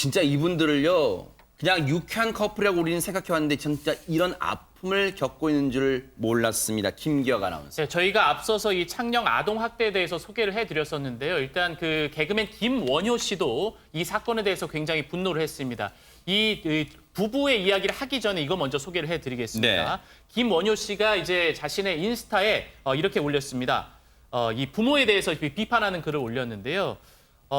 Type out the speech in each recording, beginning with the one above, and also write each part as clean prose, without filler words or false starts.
진짜 이분들을요. 그냥 유쾌한 커플이라고 우리는 생각해왔는데 진짜 이런 아픔을 겪고 있는 줄 몰랐습니다. 김기혁 아나운서. 네, 저희가 앞서서 이 창녕 아동 학대에 대해서 소개를 해드렸었는데요. 일단 그 개그맨 김원효 씨도 이 사건에 대해서 굉장히 분노를 했습니다. 이 부부의 이야기를 하기 전에 이거 먼저 소개를 해드리겠습니다. 네. 김원효 씨가 이제 자신의 인스타에 이렇게 올렸습니다. 이 부모에 대해서 비판하는 글을 올렸는데요.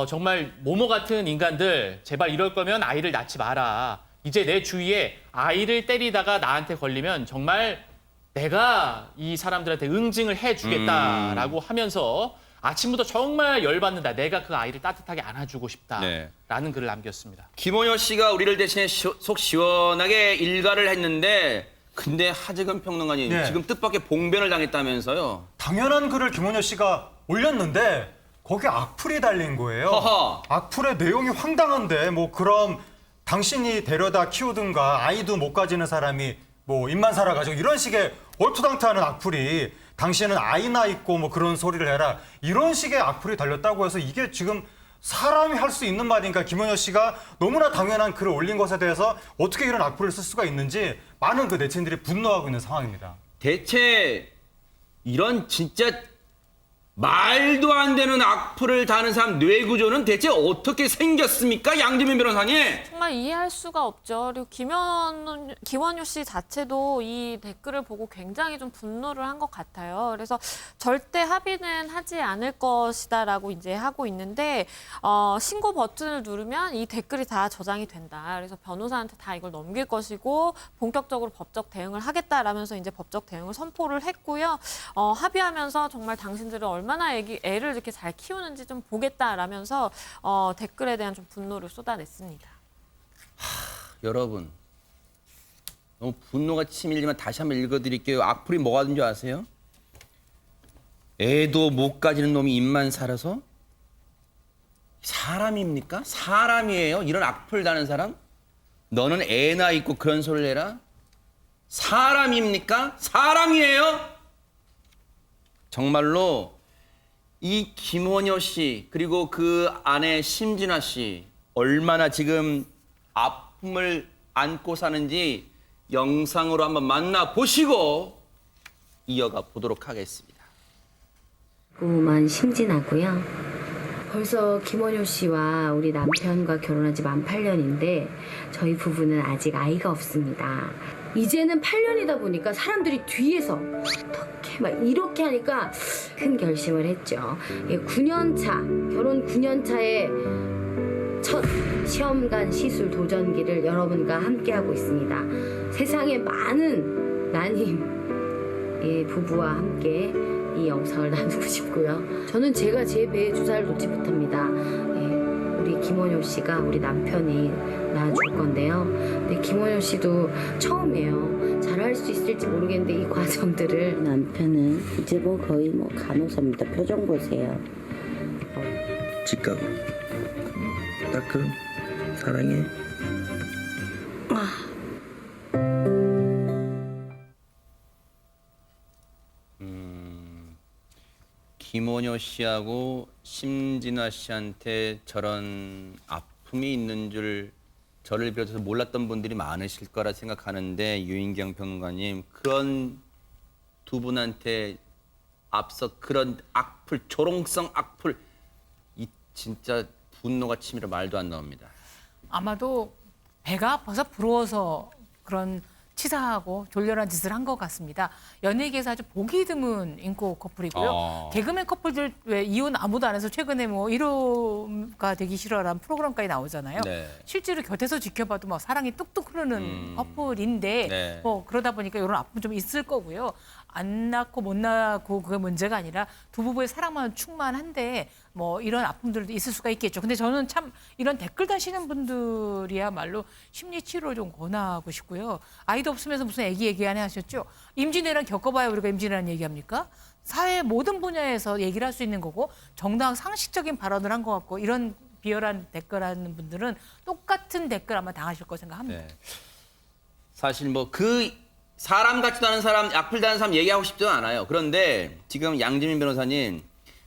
정말 모모 같은 인간들 제발 이럴 거면 아이를 낳지 마라. 이제 내 주위에 아이를 때리다가 나한테 걸리면 정말 내가 이 사람들한테 응징을 해주겠다라고 하면서 아침부터 정말 열받는다. 내가 그 아이를 따뜻하게 안아주고 싶다라는 네. 글을 남겼습니다. 김원효 씨가 우리를 대신해 속 시원하게 일가를 했는데 근데 하재근 평론가님 네. 지금 뜻밖의 봉변을 당했다면서요. 당연한 글을 김원효 씨가 올렸는데 거기에 악플이 달린 거예요. 허허. 악플의 내용이 황당한데 뭐 그럼 당신이 데려다 키우든가 아이도 못 가지는 사람이 뭐 입만 살아가지고 이런 식의 얼토당토하는 악플이 당신은 아이나 있고 뭐 그런 소리를 해라 이런 식의 악플이 달렸다고 해서 이게 지금 사람이 할 수 있는 말인가 김원효 씨가 너무나 당연한 글을 올린 것에 대해서 어떻게 이런 악플을 쓸 수가 있는지 많은 그 네티즌들이 분노하고 있는 상황입니다. 대체 이런 진짜 말도 안 되는 악플을 다는 사람 뇌구조는 대체 어떻게 생겼습니까? 양지민 변호사님. 정말 이해할 수가 없죠. 그리고 김원효 씨 자체도 이 댓글을 보고 굉장히 좀 분노를 한 것 같아요. 그래서 절대 합의는 하지 않을 것이다라고 이제 하고 있는데 신고 버튼을 누르면 이 댓글이 다 저장이 된다. 그래서 변호사한테 다 이걸 넘길 것이고 본격적으로 법적 대응을 하겠다라면서 이제 법적 대응을 선포를 했고요. 합의하면서 정말 당신들은 얼마나 애를 이렇게 잘 키우는지 좀 보겠다라면서 댓글에 대한 좀 분노를 쏟아냈습니다. 여러분 너무 분노가 치밀지만 다시 한번 읽어드릴게요. 악플이 뭐가 든 줄 아세요? 애도 못 가지는 놈이 입만 살아서? 사람입니까? 사람이에요? 이런 악플 다는 사람? 너는 애나 있고 그런 소리를 해라? 사람입니까? 사람이에요? 정말로 이 김원효 씨 그리고 그 아내 심진아 씨 얼마나 지금 아픔을 안고 사는지 영상으로 한번 만나보시고 이어가 보도록 하겠습니다. 부부만 심진하고요. 벌써 김원효 씨와 우리 남편과 결혼한 지 만 8년인데 저희 부부는 아직 아이가 없습니다. 이제는 8년이다 보니까 사람들이 뒤에서 어떻게 막 이렇게 하니까 큰 결심을 했죠. 9년 차, 결혼 9년 차에 첫 시험관 시술 도전기를 여러분과 함께하고 있습니다. 세상에 많은 난임 부부와 함께 이 영상을 나누고 싶고요. 저는 제가 제 배에 주사를 놓지 못합니다. 우리 김원효 씨가 우리 남편이 낳아줄 건데요. 근데 김원효 씨도 처음이에요. 잘할 수 있을지 모르겠는데 이 과정들을 남편은 이제 뭐 거의 뭐 간호사입니다. 표정 보세요. 직가고 딱 그럼 사랑해. 김원효 씨하고 심진아 씨한테 저런 아픔이 있는 줄 저를 비롯해서 몰랐던 분들이 많으실 거라 생각하는데 유인경 평론가님 그런 두 분한테 앞서 그런 악플 조롱성 악플 이 진짜 분노가 치밀어 말도 안 나옵니다. 아마도 배가 아파서 부러워서 그런 치사하고 졸렬한 짓을 한 것 같습니다. 연예계에서 아주 보기 드문 인고 커플이고요. 개그맨 커플들 왜 이혼 아무도 안 해서 최근에 뭐 1호가 되기 싫어라는 프로그램까지 나오잖아요. 네. 실제로 곁에서 지켜봐도 막 사랑이 뚝뚝 흐르는 커플인데 네. 뭐 그러다 보니까 이런 아픔 좀 있을 거고요. 안 낳고 못 낳고 그게 문제가 아니라 두 부부의 사랑만 충만한데 뭐 이런 아픔들도 있을 수가 있겠죠. 근데 저는 참 이런 댓글 다시는 분들이야말로 심리 치료를 좀 권하고 싶고요. 아이도 없으면서 무슨 애기 얘기하네 하셨죠. 임진왜란 겪어봐야 우리가 임진왜란 얘기합니까? 사회 모든 분야에서 얘기를 할 수 있는 거고 정당 상식적인 발언을 한 것 같고 이런 비열한 댓글하는 분들은 똑같은 댓글 아마 당하실 거 생각합니다. 네. 사실 뭐 그 사람 같지도 않은 사람, 악플 다는 사람 얘기하고 싶지도 않아요. 그런데 지금 양지민 변호사님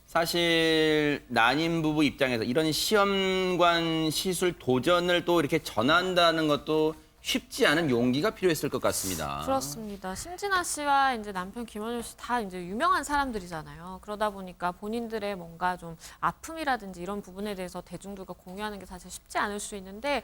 사실 난임 부부 입장에서 이런 시험관 시술 도전을 또 이렇게 전한다는 것도 쉽지 않은 용기가 필요했을 것 같습니다. 그렇습니다. 심진아 씨와 이제 남편 김원효 씨 다 이제 유명한 사람들이잖아요. 그러다 보니까 본인들의 뭔가 좀 아픔이라든지 이런 부분에 대해서 대중들과 공유하는 게 사실 쉽지 않을 수 있는데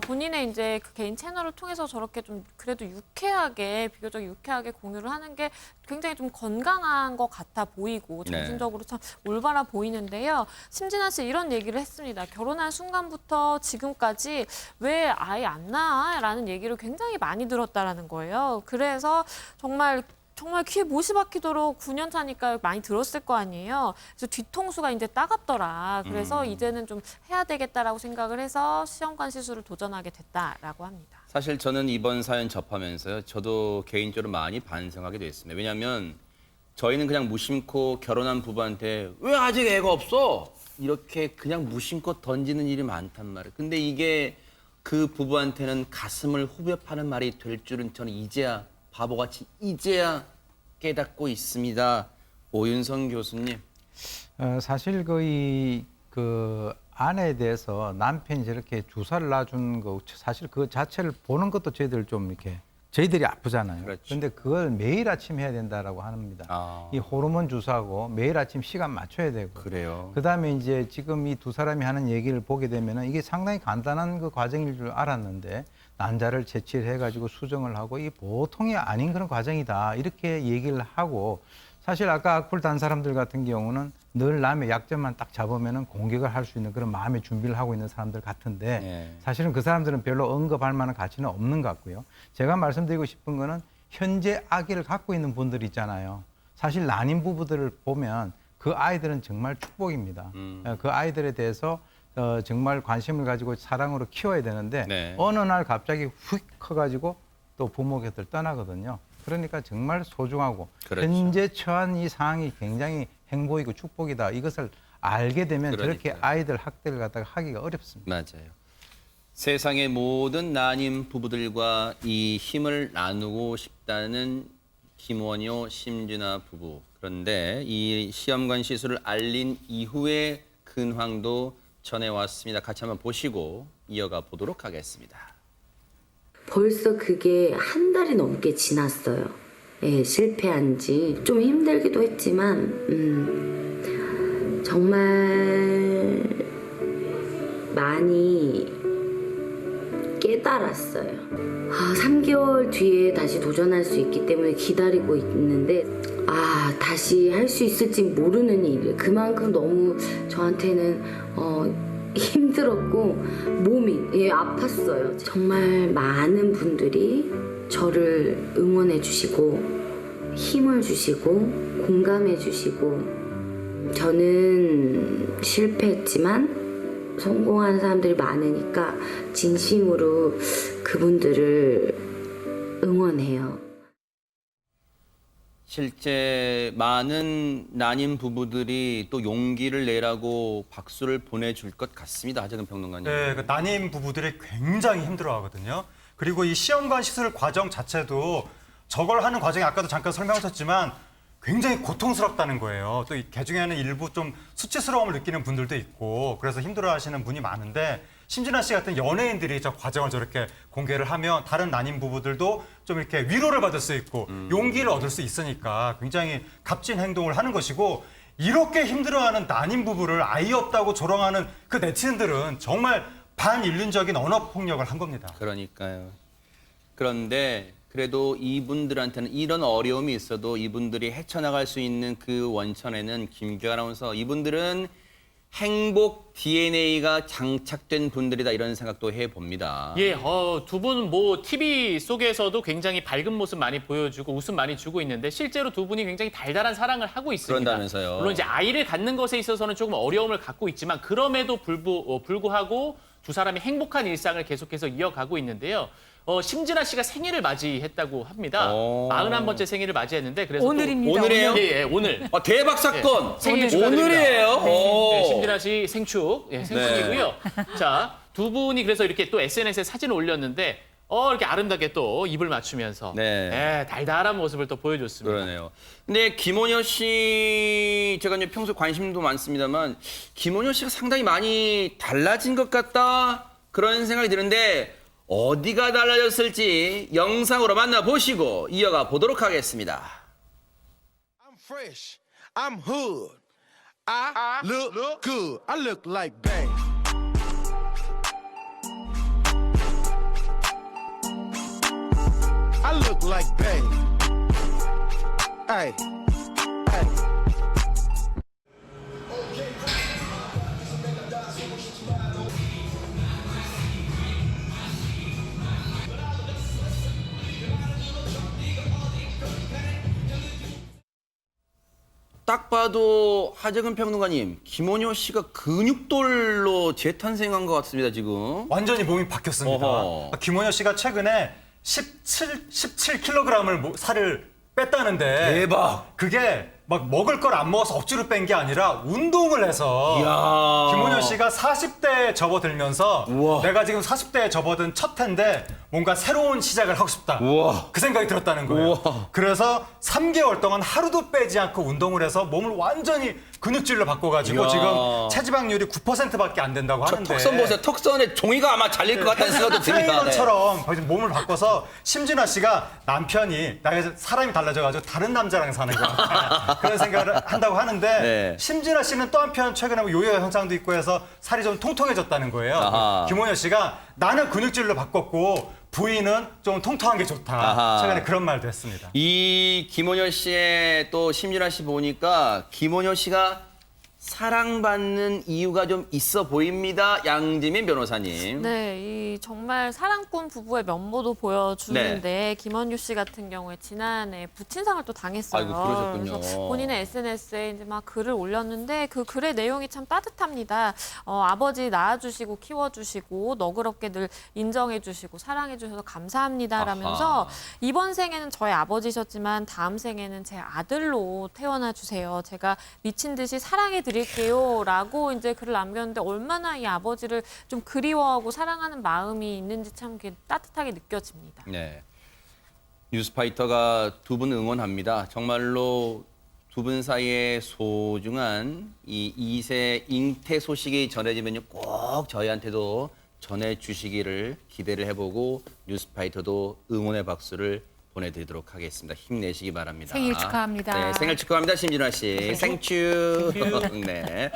본인의 이제 그 개인 채널을 통해서 저렇게 좀 그래도 유쾌하게 비교적 유쾌하게 공유를 하는 게 굉장히 좀 건강한 것 같아 보이고 정신적으로 참 올바라 보이는데요. 심진아 씨 이런 얘기를 했습니다. 결혼한 순간부터 지금까지 왜 아이 안 낳아? 라는 얘기를 굉장히 많이 들었다라는 거예요. 그래서 정말 귀에 못이 박히도록 9년 차니까 많이 들었을 거 아니에요. 그래서 뒤통수가 이제 따갑더라. 그래서 이제는 좀 해야 되겠다라고 생각을 해서 시험관 시술을 도전하게 됐다라고 합니다. 사실 저는 이번 사연 접하면서요. 저도 개인적으로 많이 반성하게 됐습니다. 왜냐하면 저희는 그냥 무심코 결혼한 부부한테 왜 아직 애가 없어? 이렇게 그냥 무심코 던지는 일이 많단 말이에요. 근데 이게 그 부부한테는 가슴을 후벼 파는 말이 될 줄은 저는 이제야 바보같이 이제야 깨닫고 있습니다. 오윤성 교수님. 사실 그 아내에 대해서 남편이 저렇게 주사를 놔준 거 사실 그 자체를 보는 것도 저희들이 아프잖아요. 그렇죠. 그런데 그걸 매일 아침 해야 된다라고 합니다. 이 호르몬 주사고 매일 아침 시간 맞춰야 되고. 그래요. 그다음에 이제 지금 이 두 사람이 하는 얘기를 보게 되면은 이게 상당히 간단한 그 과정일 줄 알았는데 난자를 채취를 해가지고 수정을 하고 이 보통이 아닌 그런 과정이다 이렇게 얘기를 하고 사실 아까 악플 단 사람들 같은 경우는 늘 남의 약점만 딱 잡으면은 공격을 할 수 있는 그런 마음의 준비를 하고 있는 사람들 같은데 사실은 그 사람들은 별로 언급할 만한 가치는 없는 것 같고요. 제가 말씀드리고 싶은 거는 현재 아기를 갖고 있는 분들 있잖아요. 사실 난임 부부들을 보면 그 아이들은 정말 축복입니다. 그 아이들에 대해서 정말 관심을 가지고 사랑으로 키워야 되는데 어느 날 갑자기 휙 커가지고 또 부모 곁을 떠나거든요. 그러니까 정말 소중하고 현재 처한 이 상황이 굉장히 행복이고 축복이다. 이것을 알게 되면 저렇게 아이들 학대를 갖다가 하기가 어렵습니다. 맞아요. 세상의 모든 난임 부부들과 이 힘을 나누고 싶다는 김원효, 심진아 부부. 그런데 이 시험관 시술을 알린 이후의 근황도 전해왔습니다. 같이 한번 보시고 이어가 보도록 하겠습니다. 벌써 그게 한 달이 넘게 지났어요. 예, 실패한 지 좀 힘들기도 했지만 정말 많이 깨달았어요. 3개월 뒤에 다시 도전할 수 있기 때문에 기다리고 있는데 다시 할 수 있을지 모르는 일. 그만큼 너무 저한테는 힘들었고 몸이 아팠어요. 정말 많은 분들이 저를 응원해 주시고 힘을 주시고 공감해 주시고 저는 실패했지만 성공한 사람들이 많으니까 진심으로 그분들을 응원해요. 실제 많은 난임 부부들이 또 용기를 내라고 박수를 보내줄 것 같습니다. 하재근 평론가님. 네, 그 난임 부부들이 굉장히 힘들어하거든요. 그리고 이 시험관 시술 과정 자체도 저걸 하는 과정이 아까도 잠깐 설명하셨지만 굉장히 고통스럽다는 거예요. 또 개 중에는 일부 좀 수치스러움을 느끼는 분들도 있고 그래서 힘들어하시는 분이 많은데 심진아 씨 같은 연예인들이 저 과정을 저렇게 공개를 하면 다른 난임 부부들도 좀 이렇게 위로를 받을 수 있고 용기를 얻을 수 있으니까 굉장히 값진 행동을 하는 것이고 이렇게 힘들어하는 난임 부부를 아이 없다고 조롱하는 그 네티즌들은 정말 반인륜적인 언어 폭력을 한 겁니다. 그러니까요. 그런데 그래도 이분들한테는 이런 어려움이 있어도 이분들이 헤쳐나갈 수 있는 그 원천에는 김규 아나운서 이분들은 행복 DNA가 장착된 분들이다 이런 생각도 해봅니다. 예, 두 분 뭐 TV 속에서도 굉장히 밝은 모습 많이 보여주고 웃음 많이 주고 있는데 실제로 두 분이 굉장히 달달한 사랑을 하고 있습니다. 그런다면서요. 물론 이제 아이를 갖는 것에 있어서는 조금 어려움을 갖고 있지만 그럼에도 불구하고 두 사람이 행복한 일상을 계속해서 이어가고 있는데요. 심진아 씨가 생일을 맞이했다고 합니다. 41번째 생일을 맞이했는데 그래서 오늘입니다. 오늘이에요? 예, 오늘. 대박 사건! 예, 생일 축하드립니다. 오늘이에요? 네, 심진아 씨 생축, 생축이고요. 자, 두 분이 그래서 이렇게 또 SNS에 사진을 올렸는데 이렇게 아름답게 또 입을 맞추면서 네. 달달한 모습을 또 보여줬습니다. 그러네요. 근데 김원효 씨 제가 이제 평소 관심도 많습니다만 김원효 씨가 상당히 많이 달라진 것 같다 그런 생각이 드는데 어디가 달라졌을지 영상으로 만나보시고 이어가 보도록 하겠습니다. I'm fresh. I'm hood. I look good. I look like bang. I look like bang. Hey. Hey. 딱 봐도 하재근 평론가님, 김원효 씨가 근육돌로 재탄생한 것 같습니다, 지금. 완전히 몸이 바뀌었습니다. 어허. 김원효 씨가 최근에 17kg을 살을 뺐다는데 대박. 그게 막 먹을 걸 안 먹어서 억지로 뺀 게 아니라 운동을 해서 이야. 김원효 씨가 40대에 접어들면서 우와. 내가 지금 40대에 접어든 첫 해인데 뭔가 새로운 시작을 하고 싶다. 우와. 그 생각이 들었다는 거예요. 우와. 그래서 3개월 동안 하루도 빼지 않고 운동을 해서 몸을 완전히 근육질로 바꿔가지고 이야. 지금 체지방률이 9%밖에 안 된다고 저 하는데 턱선 보세요. 턱선에 종이가 아마 잘릴 것 같다는 생각도 듭니다. 네. 트레이너처럼 몸을 바꿔서 심진아 씨가 남편이 나가 사람이 달라져가지고 다른 남자랑 사는 거 같아. 그런 생각을 한다고 하는데 네. 심진아 씨는 또 한편 최근에 요요 현상도 있고 해서 살이 좀 통통해졌다는 거예요. 아하. 김원효 씨가 나는 근육질로 바꿨고 부인은 좀 통통한 게 좋다. 아하. 최근에 그런 말도 했습니다. 이 김원효 씨의 또 심진아 씨 보니까 김원효 씨가 사랑받는 이유가 좀 있어 보입니다. 양지민 변호사님. 네, 이 정말 사랑꾼 부부의 면모도 보여주는데 김원효 씨 같은 경우에 지난해 부친상을 또 당했어요. 아이고, 그러셨군요. 그래서 본인의 SNS에 이제 막 글을 올렸는데 그 글의 내용이 참 따뜻합니다. 아버지 낳아주시고 키워주시고 너그럽게 늘 인정해주시고 사랑해주셔서 감사합니다라면서 아하. 이번 생에는 저의 아버지셨지만 다음 생에는 제 아들로 태어나 주세요. 제가 미친 듯이 사랑해 드릴게요라고 이제 글을 남겼는데 얼마나 이 아버지를 좀 그리워하고 사랑하는 마음이 있는지 참 이렇게 따뜻하게 느껴집니다. 네. 뉴스파이터가 두 분 응원합니다. 정말로 두 분 사이에 소중한 이 2세 잉태 소식이 전해지면요 꼭 저희한테도 전해주시기를 기대를 해보고 뉴스파이터도 응원의 박수를 보내드리도록 하겠습니다. 힘내시기 바랍니다. 생일 축하합니다. 네, 생일 축하합니다, 심진아 씨. 생추. 네.